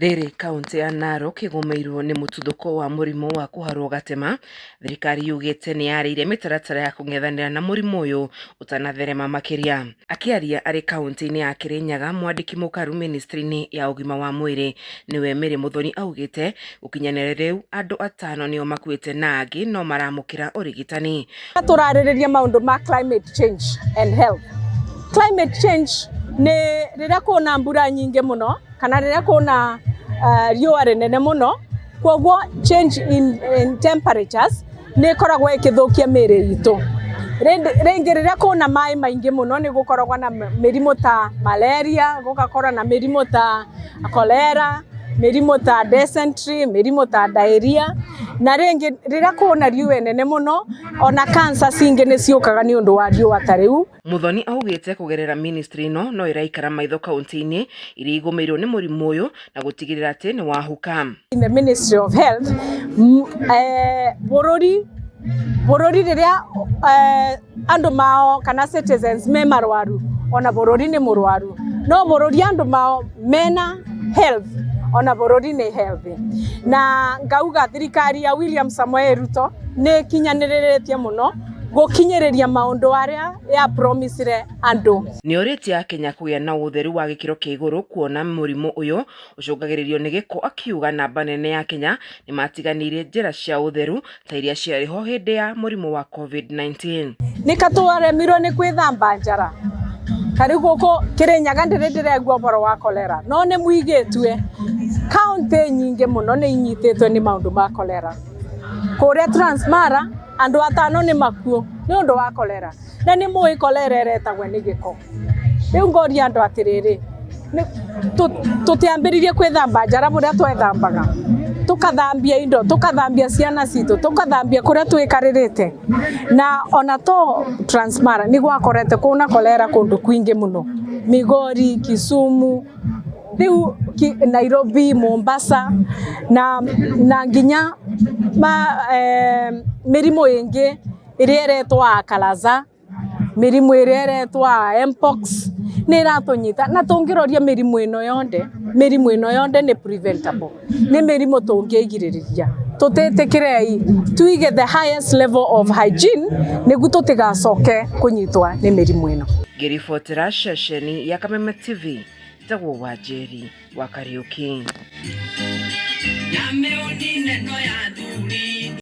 Rĩrĩ kaunti ya Narok ĩgũmĩirwo nĩ mũtuthũko wa mũrimũ wa kũharwo gatema, thirikari yugĩte nĩ yarĩire mĩtaratara ya kũng'ethanĩra na mũrimũ ũyũ ũtanatherema makĩria. Akĩaria arĩ kaunti-inĩ ya Kirinyaga, mwandĩki mũkaru ministry-inĩ ya ũgima wa mwĩrĩ nĩwe Mary Muthoni augĩte gũkinyanĩria rĩu andũ 5 nĩo makuĩte na angĩ no maramũkĩra ũrigitani. Tũrarĩrĩria maũndũ ma climate change and health. Climate change nĩ rĩrĩa kuna mbura nyingĩ mũno kana rĩrĩa kuna riũa rĩnene mũno, kwoguo change in temperatures nĩ koragwo ĩkĩthũkia mĩĩrĩ itũ. Rĩngĩ rĩrĩa kuna maĩ maingĩ mũno nĩ gũkoragwo na mĩrimũ ta malaria, gũgakorwo na mĩrimũ ta cholera, mĩrimũ ta dysentery, mĩrimũ ta diarrhea, na rĩngĩ rĩrĩa kuna riũa inene mũno ona cancer cingĩ nĩ ciũkaga nĩ ũndũ wa riũa ta rĩu. Muthoni augĩte kũgerera ministry ino no ĩraikara maitho kaunti-inĩ iria igũmĩirwo nĩ mũrimũ ũyũ na gũtigĩrĩra atĩ nĩ wahuka. In the Ministry of Health, bũrũri rĩrĩa andũ mao kana citizens me marwaru, ona bũrũri nĩ mũrwaru, no bũrũri andũ mao mena health, ona bũrũri nĩ healthy. Na ngauga thirikari ya William Samoei Ruto nĩ kinyanĩrĩrĩtie mũno gũkinyĩrĩria maũndũ arĩa ya promisire andũ. Nĩ orĩtie Akenya kũgĩa na ũtheru wa gĩkĩro kĩa igũrũ kuona mũrimũ ũyũ ũcũngagĩrĩrio nĩ gĩko, akiuga namba nene ya Kenya nĩ matiganĩirie njĩra cia ũtheru ta iria ciarĩ ho hĩndĩ ya mũrimũ wa COVID-19. Nĩ katwaremirwo nĩ gwĩthamba njara. Tarĩu gũkũ Kirinyaga ndĩrengwa ũhoro wa cholera, no nĩ mũigĩtue kaunti nyingĩ mũno nĩ inyitĩtwo nĩ maũndũ ma cholera. Kũrĩa Transmara andũ 5 nĩ makuo nĩ ũndũ wa cholera, na nĩ mũĩ cholera ĩretagwo nĩ gĩko. Rĩu ngoria andũ atĩrĩrĩ, tũtiambĩrĩrie kwĩthamba njara ũrĩa twethambaga, tukathambia indo, tukathambia ciana citũ, tukathambia kũrĩa twĩkarĩrĩte. Na ona to Transmara nĩ gwakorete kuna cholera kũndũ kwingĩ mũno, Migori, Kisumu, rĩu Nairobi, Mombasa na nginya mĩrimũ ĩngĩ ĩrĩa ĩretwo Kalaza, mĩrimũ ĩrĩa ĩretwo Mpox nĩ iratũnyita, na tũngĩroria mĩrimũ ĩno yothe nĩ preventable, nĩ mĩrimũ tũngĩgirĩrĩria. Tũtĩtĩkĩrei tuige the highest level of hygiene nĩguo tũtigacoke kũnyitwa nĩ mĩrimũ ĩno. Ngĩribotera ceceni ya Kameme TV, Njagũ wa Njeri wa Kariuki.